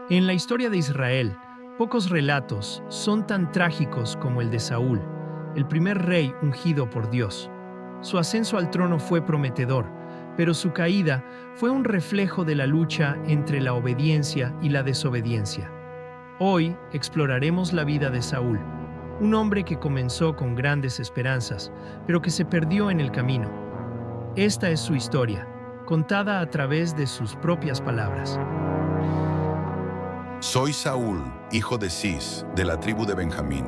En la historia de Israel, pocos relatos son tan trágicos como el de Saúl, el primer rey ungido por Dios. Su ascenso al trono fue prometedor, pero su caída fue un reflejo de la lucha entre la obediencia y la desobediencia. Hoy exploraremos la vida de Saúl, un hombre que comenzó con grandes esperanzas, pero que se perdió en el camino. Esta es su historia, contada a través de sus propias palabras. Soy Saúl, hijo de Cis, de la tribu de Benjamín.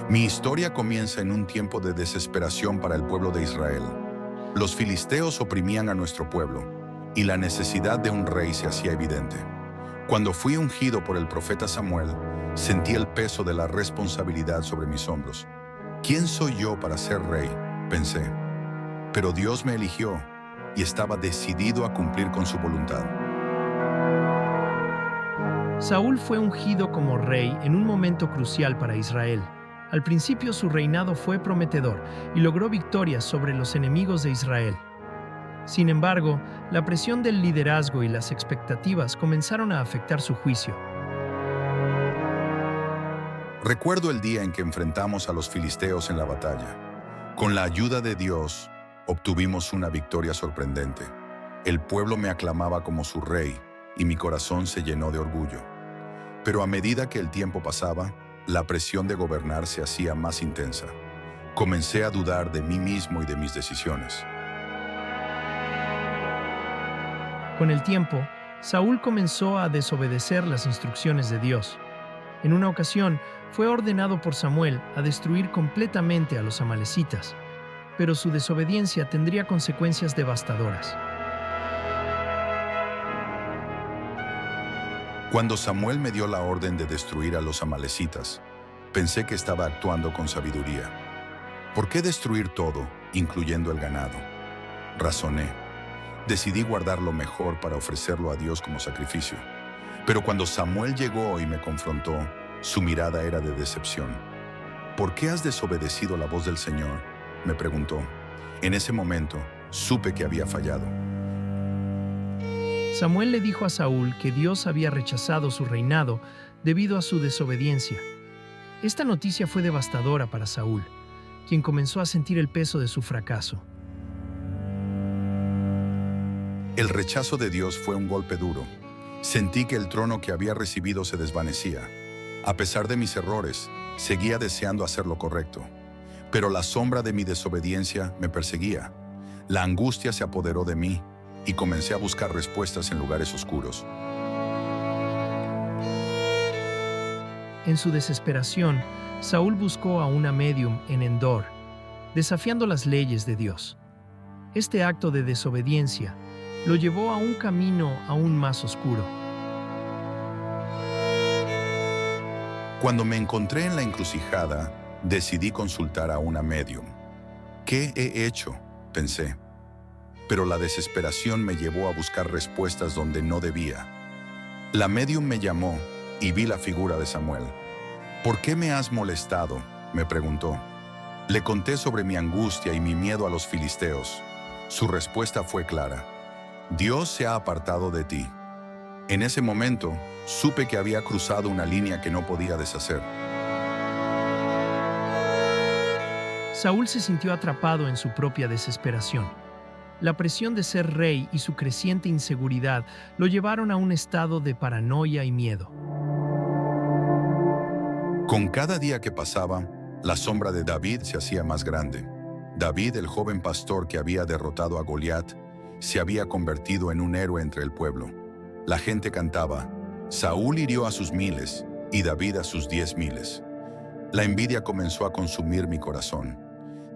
Mi historia comienza en un tiempo de desesperación para el pueblo de Israel. Los filisteos oprimían a nuestro pueblo, y la necesidad de un rey se hacía evidente. Cuando fui ungido por el profeta Samuel, sentí el peso de la responsabilidad sobre mis hombros. ¿Quién soy yo para ser rey?, pensé. Pero Dios me eligió, y estaba decidido a cumplir con su voluntad. Saúl fue ungido como rey en un momento crucial para Israel. Al principio su reinado fue prometedor y logró victorias sobre los enemigos de Israel. Sin embargo, la presión del liderazgo y las expectativas comenzaron a afectar su juicio. Recuerdo el día en que enfrentamos a los filisteos en la batalla. Con la ayuda de Dios, obtuvimos una victoria sorprendente. El pueblo me aclamaba como su rey, y mi corazón se llenó de orgullo. Pero a medida que el tiempo pasaba, la presión de gobernar se hacía más intensa. Comencé a dudar de mí mismo y de mis decisiones. Con el tiempo, Saúl comenzó a desobedecer las instrucciones de Dios. En una ocasión, fue ordenado por Samuel a destruir completamente a los amalecitas, pero su desobediencia tendría consecuencias devastadoras. Cuando Samuel me dio la orden de destruir a los amalecitas, pensé que estaba actuando con sabiduría. ¿Por qué destruir todo, incluyendo el ganado? Razoné. Decidí guardar lo mejor para ofrecerlo a Dios como sacrificio. Pero cuando Samuel llegó y me confrontó, su mirada era de decepción. ¿Por qué has desobedecido la voz del Señor?, me preguntó. En ese momento, supe que había fallado. Samuel le dijo a Saúl que Dios había rechazado su reinado debido a su desobediencia. Esta noticia fue devastadora para Saúl, quien comenzó a sentir el peso de su fracaso. El rechazo de Dios fue un golpe duro. Sentí que el trono que había recibido se desvanecía. A pesar de mis errores, seguía deseando hacer lo correcto. Pero la sombra de mi desobediencia me perseguía. La angustia se apoderó de mí y comencé a buscar respuestas en lugares oscuros. En su desesperación, Saúl buscó a una médium en Endor, desafiando las leyes de Dios. Este acto de desobediencia lo llevó a un camino aún más oscuro. Cuando me encontré en la encrucijada, decidí consultar a una médium. ¿Qué he hecho?, pensé. Pero la desesperación me llevó a buscar respuestas donde no debía. La médium me llamó y vi la figura de Samuel. ¿Por qué me has molestado?, me preguntó. Le conté sobre mi angustia y mi miedo a los filisteos. Su respuesta fue clara. Dios se ha apartado de ti. En ese momento, supe que había cruzado una línea que no podía deshacer. Saúl se sintió atrapado en su propia desesperación. La presión de ser rey y su creciente inseguridad lo llevaron a un estado de paranoia y miedo. Con cada día que pasaba, la sombra de David se hacía más grande. David, el joven pastor que había derrotado a Goliat, se había convertido en un héroe entre el pueblo. La gente cantaba, Saúl hirió a sus miles y David a sus 10,000. La envidia comenzó a consumir mi corazón.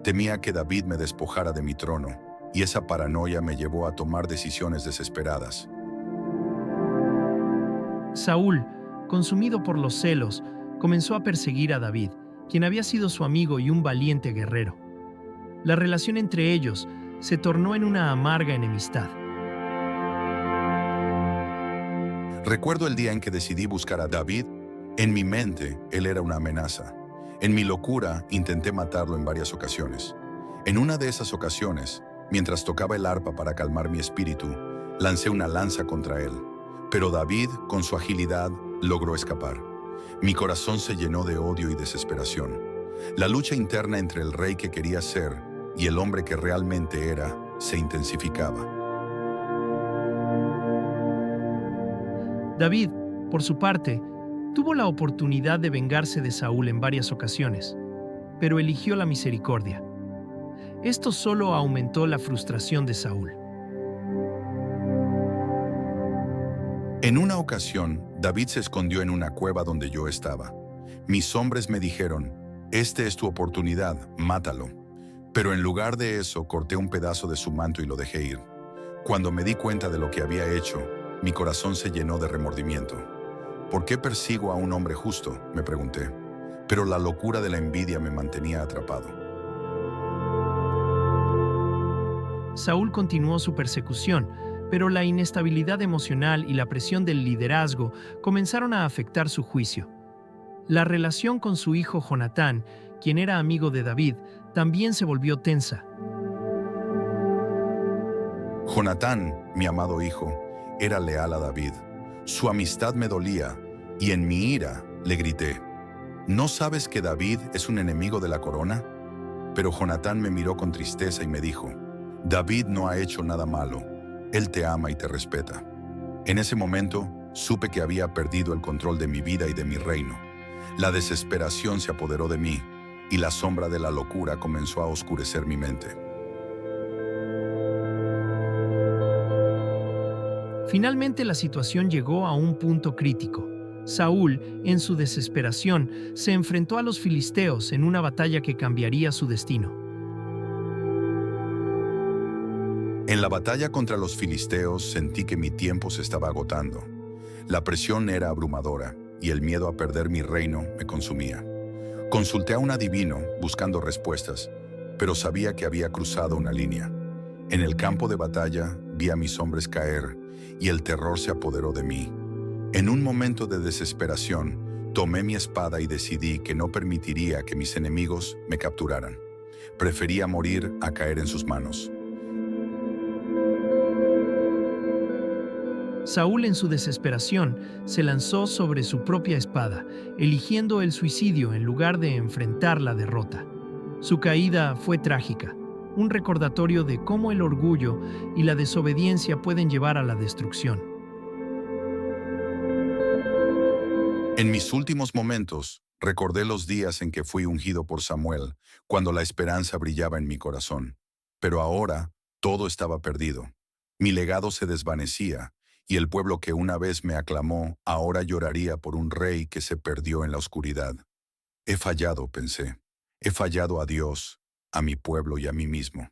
Temía que David me despojara de mi trono, y esa paranoia me llevó a tomar decisiones desesperadas. Saúl, consumido por los celos, comenzó a perseguir a David, quien había sido su amigo y un valiente guerrero. La relación entre ellos se tornó en una amarga enemistad. Recuerdo el día en que decidí buscar a David. En mi mente, él era una amenaza. En mi locura, intenté matarlo en varias ocasiones. En una de esas ocasiones, mientras tocaba el arpa para calmar mi espíritu, lancé una lanza contra él. Pero David, con su agilidad, logró escapar. Mi corazón se llenó de odio y desesperación. La lucha interna entre el rey que quería ser y el hombre que realmente era se intensificaba. David, por su parte, tuvo la oportunidad de vengarse de Saúl en varias ocasiones, pero eligió la misericordia. Esto solo aumentó la frustración de Saúl. En una ocasión, David se escondió en una cueva donde yo estaba. Mis hombres me dijeron, «Esta es tu oportunidad, mátalo». Pero en lugar de eso, corté un pedazo de su manto y lo dejé ir. Cuando me di cuenta de lo que había hecho, mi corazón se llenó de remordimiento. ¿Por qué persigo a un hombre justo?, me pregunté. Pero la locura de la envidia me mantenía atrapado. Saúl continuó su persecución, pero la inestabilidad emocional y la presión del liderazgo comenzaron a afectar su juicio. La relación con su hijo Jonatán, quien era amigo de David, también se volvió tensa. Jonatán, mi amado hijo, era leal a David. Su amistad me dolía, y en mi ira le grité, ¿no sabes que David es un enemigo de la corona? Pero Jonatán me miró con tristeza y me dijo, David no ha hecho nada malo, él te ama y te respeta. En ese momento, supe que había perdido el control de mi vida y de mi reino. La desesperación se apoderó de mí, y la sombra de la locura comenzó a oscurecer mi mente. Finalmente la situación llegó a un punto crítico. Saúl, en su desesperación, se enfrentó a los filisteos en una batalla que cambiaría su destino. En la batalla contra los filisteos sentí que mi tiempo se estaba agotando. La presión era abrumadora y el miedo a perder mi reino me consumía. Consulté a un adivino buscando respuestas, pero sabía que había cruzado una línea. En el campo de batalla vi a mis hombres caer y el terror se apoderó de mí. En un momento de desesperación, tomé mi espada y decidí que no permitiría que mis enemigos me capturaran. Prefería morir a caer en sus manos. Saúl, en su desesperación, se lanzó sobre su propia espada, eligiendo el suicidio en lugar de enfrentar la derrota. Su caída fue trágica, un recordatorio de cómo el orgullo y la desobediencia pueden llevar a la destrucción. En mis últimos momentos, recordé los días en que fui ungido por Samuel, cuando la esperanza brillaba en mi corazón. Pero ahora, todo estaba perdido. Mi legado se desvanecía, y el pueblo que una vez me aclamó ahora lloraría por un rey que se perdió en la oscuridad. He fallado, pensé. He fallado a Dios, a mi pueblo y a mí mismo.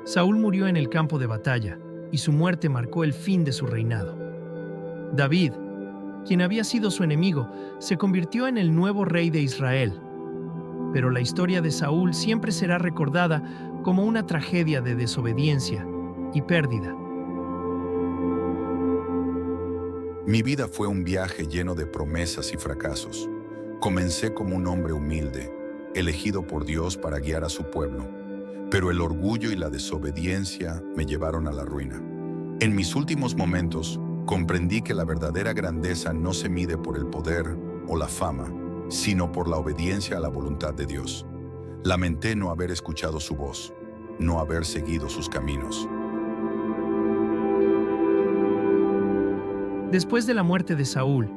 Saúl murió en el campo de batalla, y su muerte marcó el fin de su reinado. David, quien había sido su enemigo, se convirtió en el nuevo rey de Israel. Pero la historia de Saúl siempre será recordada como una tragedia de desobediencia y pérdida. Mi vida fue un viaje lleno de promesas y fracasos. Comencé como un hombre humilde, elegido por Dios para guiar a su pueblo, pero el orgullo y la desobediencia me llevaron a la ruina. En mis últimos momentos, comprendí que la verdadera grandeza no se mide por el poder o la fama, sino por la obediencia a la voluntad de Dios. Lamenté no haber escuchado su voz, no haber seguido sus caminos. Después de la muerte de Saúl,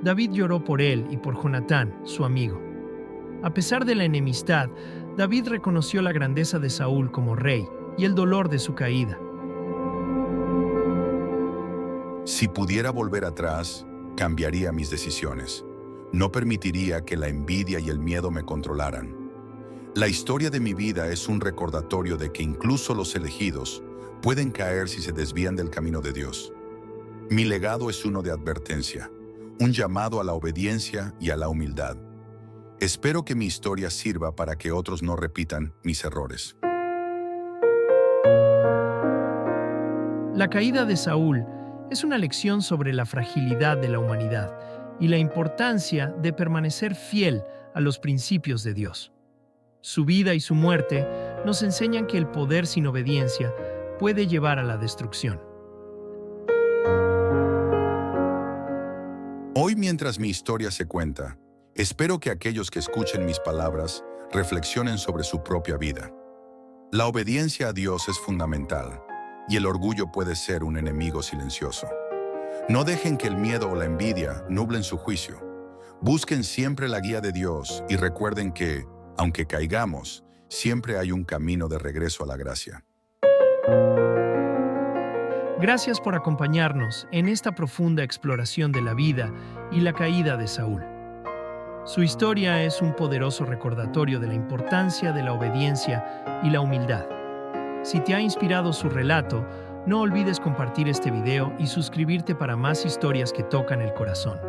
David lloró por él y por Jonatán, su amigo. A pesar de la enemistad, David reconoció la grandeza de Saúl como rey y el dolor de su caída. Si pudiera volver atrás, cambiaría mis decisiones. No permitiría que la envidia y el miedo me controlaran. La historia de mi vida es un recordatorio de que incluso los elegidos pueden caer si se desvían del camino de Dios. Mi legado es uno de advertencia, un llamado a la obediencia y a la humildad. Espero que mi historia sirva para que otros no repitan mis errores. La caída de Saúl es una lección sobre la fragilidad de la humanidad y la importancia de permanecer fiel a los principios de Dios. Su vida y su muerte nos enseñan que el poder sin obediencia puede llevar a la destrucción. Hoy, mientras mi historia se cuenta, espero que aquellos que escuchen mis palabras reflexionen sobre su propia vida. La obediencia a Dios es fundamental, y el orgullo puede ser un enemigo silencioso. No dejen que el miedo o la envidia nublen su juicio. Busquen siempre la guía de Dios y recuerden que, aunque caigamos, siempre hay un camino de regreso a la gracia. Gracias por acompañarnos en esta profunda exploración de la vida y la caída de Saúl. Su historia es un poderoso recordatorio de la importancia de la obediencia y la humildad. Si te ha inspirado su relato, no olvides compartir este video y suscribirte para más historias que tocan el corazón.